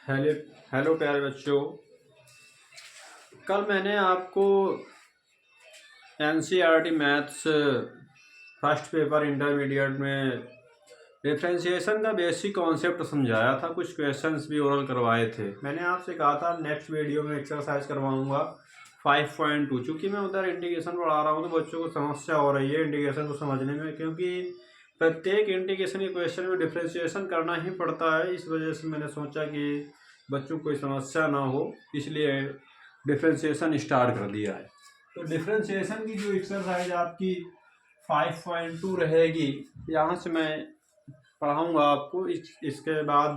Hello hello प्यारे बच्चों। कल मैंने आपको NCERT maths first paper intermediate में डिफरेंशिएशन का बेसिक कॉन्सेप्ट समझाया था। कुछ क्वेश्चंस भी ओरल करवाए थे। मैंने आपसे कहा था नेक्स्ट वीडियो में एक्सरसाइज करवाऊंगा 5.2। चूँकि मैं उधर इंटीग्रेशन पढ़ा रहा हूँ तो बच्चों को समस्या हो रही है इंटीग्रेशन को समझने में, क्योंकि प्रत्येक इंटीग्रेशन के क्वेश्चन में डिफरेंशिएशन करना ही पड़ता है। इस वजह से मैंने सोचा कि बच्चों को कोई समस्या ना हो, इसलिए डिफरेंशिएशन स्टार्ट कर दिया है। तो डिफरेंशिएशन की जो एक्सरसाइज आपकी 5.2 रहेगी, यहाँ से मैं पढ़ाऊँगा आपको। इसके बाद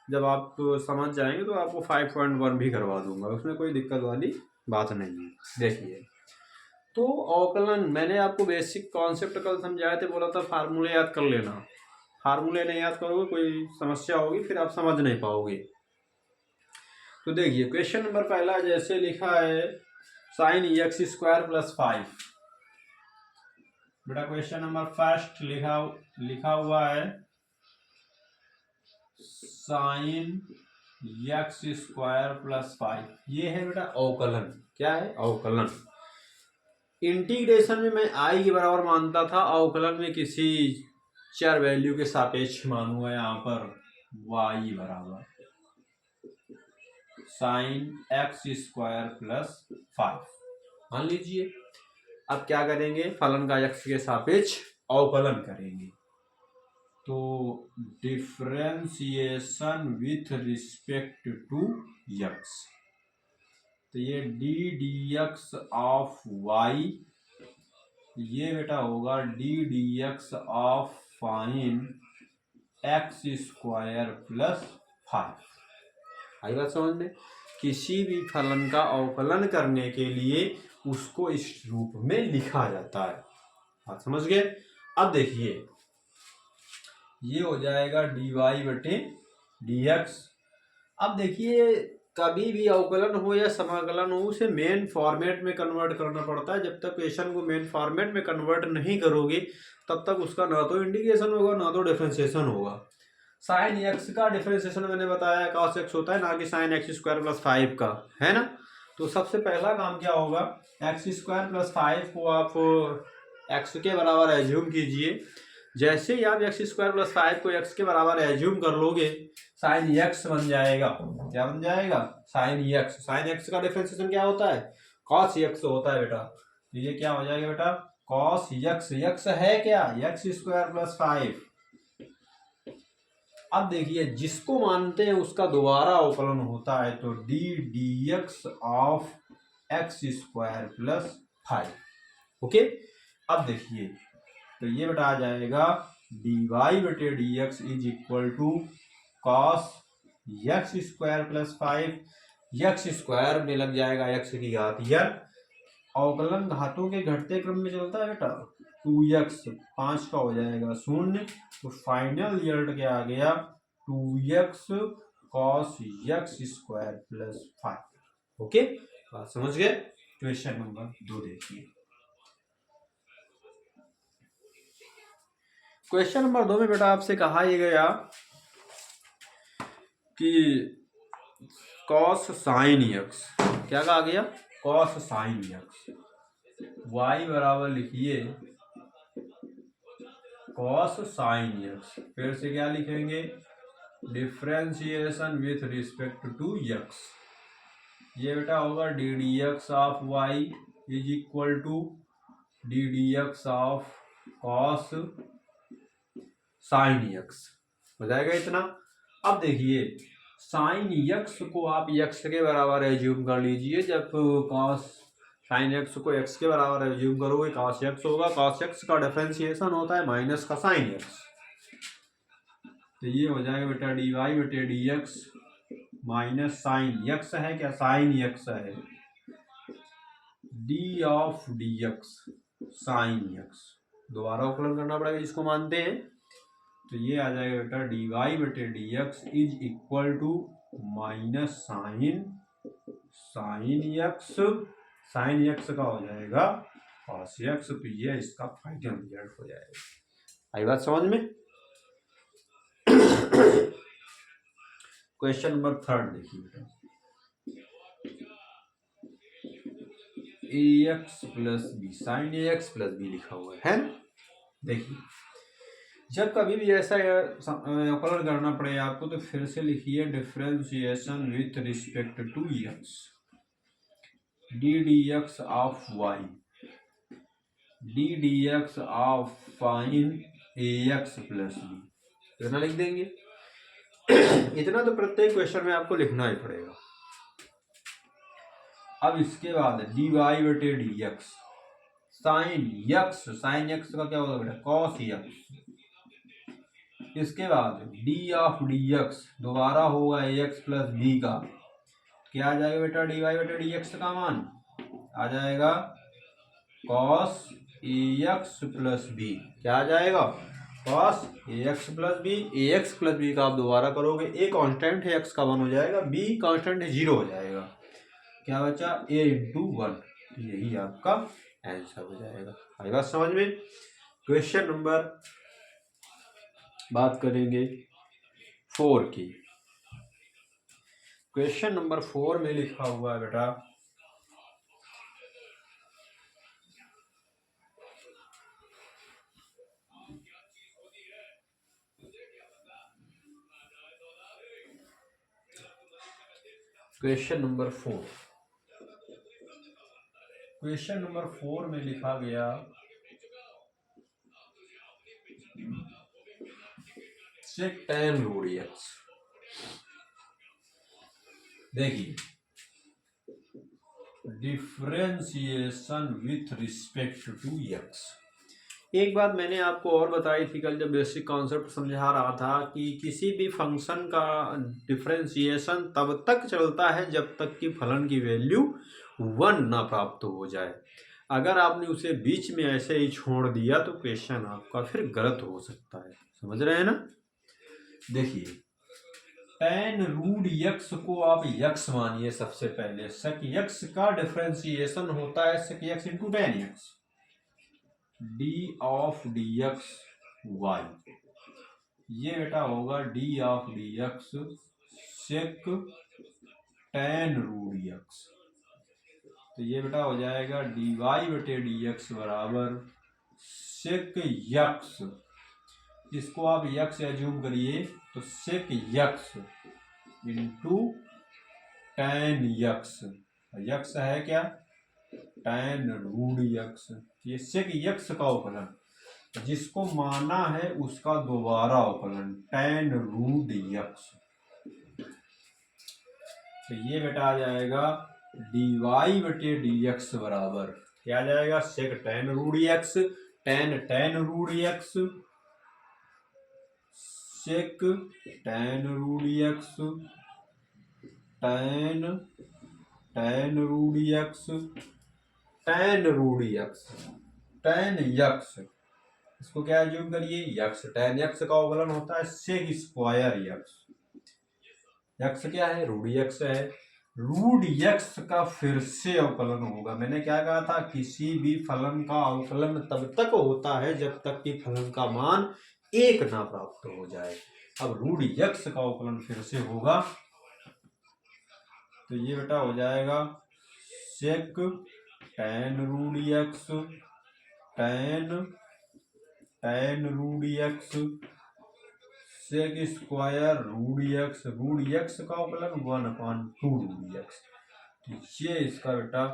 जब आप समझ जाएंगे तो आपको 5.1 भी करवा दूंगा, उसमें कोई दिक्कत वाली बात नहीं है। देखिए, तो अवकलन मैंने आपको बेसिक कॉन्सेप्ट कल समझाए थे, बोला था फार्मूले याद कर लेना। फार्मूले नहीं याद करोगे कोई समस्या होगी, फिर आप समझ नहीं पाओगे। तो देखिए क्वेश्चन नंबर पहला जैसे लिखा है साइन एक्स स्क्वायर प्लस 5। बेटा क्वेश्चन नंबर फर्स्ट लिखा हुआ है साइन एक्स स्क्वायर प्लस 5। ये है बेटा अवकलन। क्या है? अवकलन। इंटीग्रेशन में मैं आई के बराबर मानता था, अवकलन में किसी चर वैल्यू के सापेक्ष मानूंगा। यहाँ पर वाई बराबर साइन एक्स स्क्वायर प्लस 5 मान लीजिए। अब क्या करेंगे? फलन का एक्स के सापेक्ष अवकलन करेंगे। तो differentiation with respect to x, तो ये d d x of y, ये बेटा होगा d d x of sine x square plus 5। आई बात समझ में? किसी भी फलन का अवकलन करने के लिए उसको इस रूप में लिखा जाता है। बात समझ गए? अब देखिए ये हो जाएगा डी वाई बटे डी एक्स। अब देखिए कभी भी अवकलन हो या समाकलन हो, उसे मेन फॉर्मेट में कन्वर्ट करना पड़ता है। जब तक क्वेश्चन को मेन फॉर्मेट में कन्वर्ट नहीं करोगे तब तक उसका ना तो इंटीग्रेशन होगा ना तो डिफरेंशिएशन होगा। साइन एक्स का डिफरेंशिएशन मैंने बताया cos x होता है, ना कि साइन एक्स स्क्वायर प्लस 5 का, है ना। तो सबसे पहला काम क्या होगा, एक्स स्क्वायर प्लस 5 को आप x के बराबर एज्यूम कीजिए। जैसे ही आप एक्स स्क्वायर प्लस 5 को x के बराबर एज्यूम कर लोगे, साइन x बन जाएगा। क्या बन जाएगा? Sine x। साइन x का डिफरेंशिएशन क्या होता है? cos x होता है बेटा। तो ये क्या हो जाएगा बेटा? cos x। x है क्या? X square plus 5। अब देखिए जिसको मानते हैं उसका दोबारा अवकलन होता है, तो d d x of x square plus 5। Okay. अब देखिए तो ये बेटा आ जाएगा डी वाई बटे D x is equal to cos x square plus 5। X square में लग जाएगा एक्स की घात यार, अवकलन घातों के घटते क्रम में चलता है बेटा। 2x 5 का हो जाएगा 0। तो फाइनल रिजल्ट क्या आ गया? 2x cos x square plus 5। Okay, बात समझ गए? क्वेश्चन नंबर 2 देखिए। क्वेश्चन नंबर 2 में बेटा आपसे कहा यह गया कि cos sin x, क्या कहा गया? cos sin x। y बराबर लिखिए cos sin x। फिर से क्या लिखेंगे? Differentiation with respect to x। ये बेटा होगा d d x of y is equal to d d x of cos sine x. हो जाएगा इतना। अब देखिए साइन एक्स को आप x के बराबर एज्यूम कर लीजिए। जब कॉस साइन एक्स को x के बराबर एज्यूम करोगे cos x होगा। cos x का डिफरेंशिएशन होता है माइनस का साइन x। तो ये हो जाएगा बेटा डी वाई बटे D x minus sine x है क्या? साइन एक्स है। D of D x sine x, दोबारा अवकलन करना पड़ेगा जिसको मानते हैं। तो ये आ जाएगा बेटा डी वाई बटे D x is equal to minus sine x. Sine x का हो जाएगा cos x। तो ये इसका फाइनल रिजल्ट हो जाएगा। आई बात समझ में? क्वेश्चन नंबर 3 देखिए बेटा, ए x plus B, sign a x plus B लिखा हुआ है ना। देखिए जब कभी भी ऐसा अवकलन करना पड़े आपको तो फिर से लिखिए differentiation with respect to x, d d x of y, d d x of sine a x plus b, इतना लिख देंगे। इतना तो प्रत्येक क्वेश्चन में आपको लिखना ही पड़ेगा। अब इसके बाद डी वाई बटे D x, sign x, sign x का क्या होगा बेटा, कॉस यक्स। इसके बाद डी ऑफ डी एक्स दोबारा होगा ए एक्स प्लस बी का, क्या आ जाएगा बेटा, डी वाई बटे डी एक्स का मान आ जाएगा cos A x plus B, क्या आ जाएगा, cos A x plus B. A x plus b का आप दोबारा करोगे, ए कांस्टेंट है, एक्स का 1 हो जाएगा, बी कांस्टेंट है 0 हो जाएगा, क्या बचा a इंटू 1, यही आपका आंसर हो जाएगा। आई बात समझ में। क्वेश्चन नंबर बात करेंगे 4 की। क्वेश्चन नंबर 4 में लिखा हुआ है बेटा, क्वेश्चन नंबर 4, क्वेश्चन नंबर 4 में लिखा गया सेक tan रूट एक्स। देखिए differentiation with respect to x. एक बात मैंने आपको और बताई थी कल जब बेसिक कॉन्सेप्ट समझा रहा था कि किसी भी फंक्शन का डिफरेंशिएशन तब तक चलता है जब तक कि फलन की वैल्यू 1 ना प्राप्त हो जाए। अगर आपने उसे बीच में ऐसे ही छोड़ दिया तो क्वेश्चन आपका फिर गलत हो सकता है, समझ रहे हैं ना। देखिए tan रूट यक्स को आप यक्स मानिए सबसे पहले, sec यक्स का डिफरेंशिएशन होता है sec x into tan x, D of D X Y, ये बेटा होगा D of D X sec tan root x, तो ये बेटा हो जाएगा डी वाई बटे डी एक्स बराबर सेक यक्स, इसको आप यक्स एज्यूम करिए तो sec x into tan x, x है क्या tan रूट यक्स, ये सेक यक्स का अवकलन, जिसको माना है उसका दोबारा अवकलन tan रूट यक्स, तो ये बेटा आ जाएगा डी वाई बटे डी एक्स बराबर क्या आ जाएगा sec tan root x, tan root x sec tan root x tan root x tan root x tan x, इसको क्या एज्यूम करिए यक्स, tan यक्स का अवकलन होता है सेक स्क्वायर यक्स, यक्स क्या है रूट यक्स है, रूट यक्स का फिर से अवकलन होगा। मैंने क्या कहा था, किसी भी फलन का अवकलन तब तक होता है जब तक कि फलन का मान 1 ना प्राप्त हो जाए। अब रूट यक्स का अवकलन फिर से होगा तो ये बेटा हो जाएगा sec tan root x tan root x sec square root x का अवकलन 1/2 रूट यक्स, तो ये इसका बेटा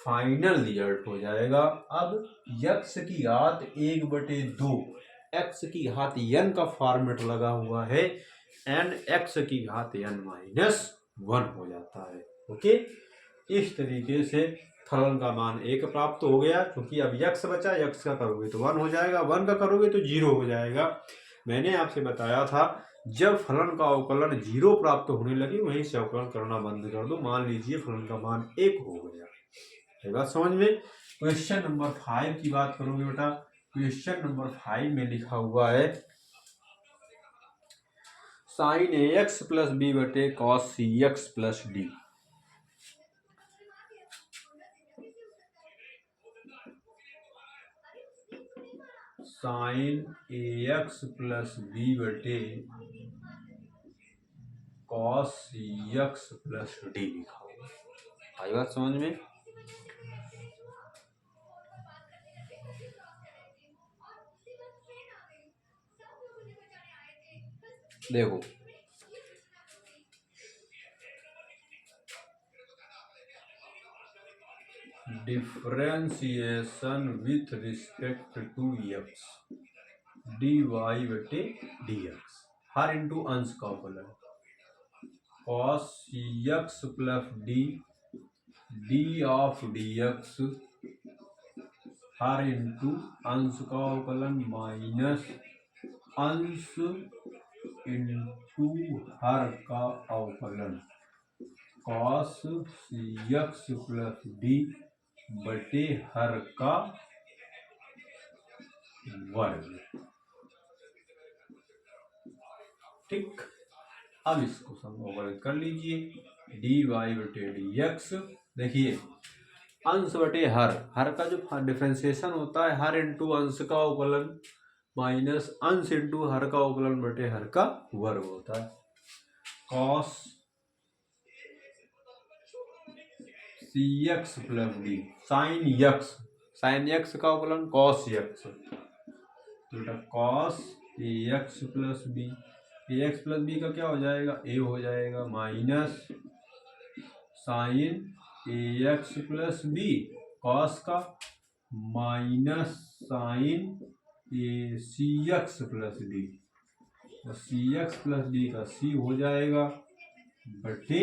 फाइनल रिजल्ट हो जाएगा। अब यक्स की घात 1/2 एक्स की घात n का फॉर्मेट लगा हुआ है, n एक्स की घात n-1 हो जाता है। ओके, इस तरीके से फलन का मान 1 प्राप्त हो गया, क्योंकि अब यक्स बचा, यक्स का करोगे तो 1 हो जाएगा, 1 का करोगे तो 0 हो जाएगा। मैंने आपसे बताया था जब फलन का अवकलन 0 प्राप्त होने लगे वहीं से अवकलन करना बंद कर दो। मान लीजिए फलन का मान 1 हो गया, ये बात समझ में। क्वेश्चन नंबर 5 की बात करोगे बेटा, क्वेश्चन नंबर 5 में लिखा हुआ है sine a x plus b बटे cos c x plus d. Sine a x plus b बटे cos x प्लस डी लिखा होगा। आई बात समझ में? देखो differentiation with respect to x dy बटे dx हर इंटू अंश का अवकलन cos x plus d of dx हर इंटू अंश का अवकलन माइनस अंश इंटू हर का अवकलन cos x प्लस डी बटे हर का वर्ग। ठीक, अब इसको समाकलित कर लीजिए dy बटे dx। देखिए अंश बटे हर का जो डिफरेंशिएशन होता है हर इंटू अंश का अवकलन माइनस अंश इंटू हर का अवकलन बटे हर का वर्ग होता है। cos cx plus d sine x का अवकलन cos x तो बेटा cos ax plus b ax plus b का क्या हो जाएगा a हो जाएगा minus sine ax plus b cos का minus sine cx plus d cx plus d का c हो जाएगा बटे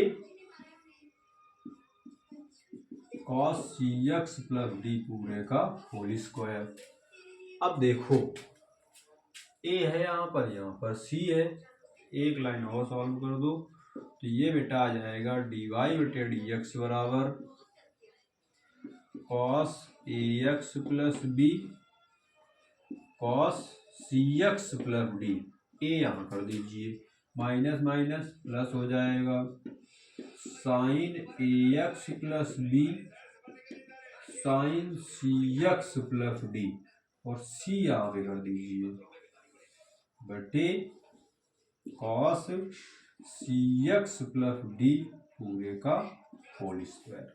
cos cx प्लस डी पूरे का होल स्क्वायर। अब देखो a है यहाँ पर c है, एक लाइन और सॉल्व कर दो तो ये बेटा आ जाएगा dy बटे dx बराबर cos ax plus b cos cx plus d. a यहाँ कर दीजिए माइनस माइनस प्लस हो जाएगा sine ax plus b sine cx plus d और c यहाँ पे कर दीजिए बटे cos cx प्लस डी पूरे का होल स्क्वायर।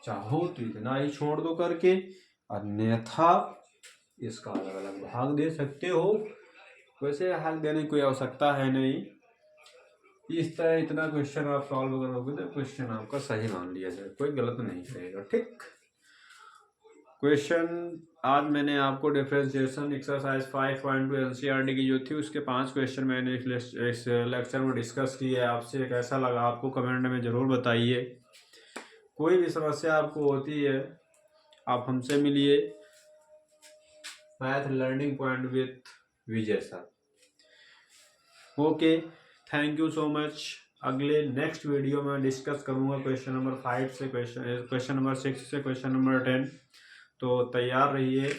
चाहो तो इतना ही छोड़ दो करके, अन्यथा इसका अलग अलग भाग दे सकते हो। वैसे भाग देने की कोई आवश्यकता है नहीं। इस तरह इतना क्वेश्चन आप सॉल्व करोगे तो क्वेश्चन आपका सही मान लिया जाए, कोई गलत नहीं करेगा। ठीक, क्वेश्चन आज मैंने आपको डिफरेंशिएशन एक्सरसाइज 5.2 एनसीईआरटी की जो थी उसके 5 क्वेश्चन मैंने इस लेक्चर में डिस्कस किए। आपसे कैसा लगा आपको कमेंट में ज़रूर बताइए। कोई भी समस्या आपको होती है आप हमसे मिलिए। Math learning point with Vijay sir. Okay, thank you so much. अगले नेक्स्ट वीडियो में डिस्कस करूँगा क्वेश्चन नंबर 5 से क्वेश्चन नंबर 6 से क्वेश्चन नंबर 10। तो तैयार रहिए।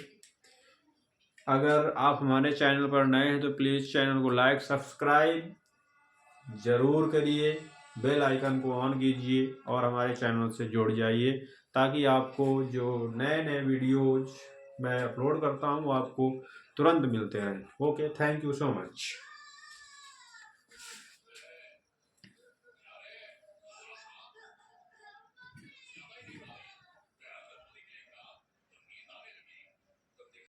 अगर आप हमारे चैनल पर नए हैं तो प्लीज़ चैनल को लाइक सब्सक्राइब ज़रूर करिए, बेल आइकन को ऑन कीजिए और हमारे चैनल से जुड़ जाइए ताकि आपको जो नए नए वीडियोज मैं अपलोड करता हूँ वो आपको तुरंत मिलते रहें। Okay, thank you so much.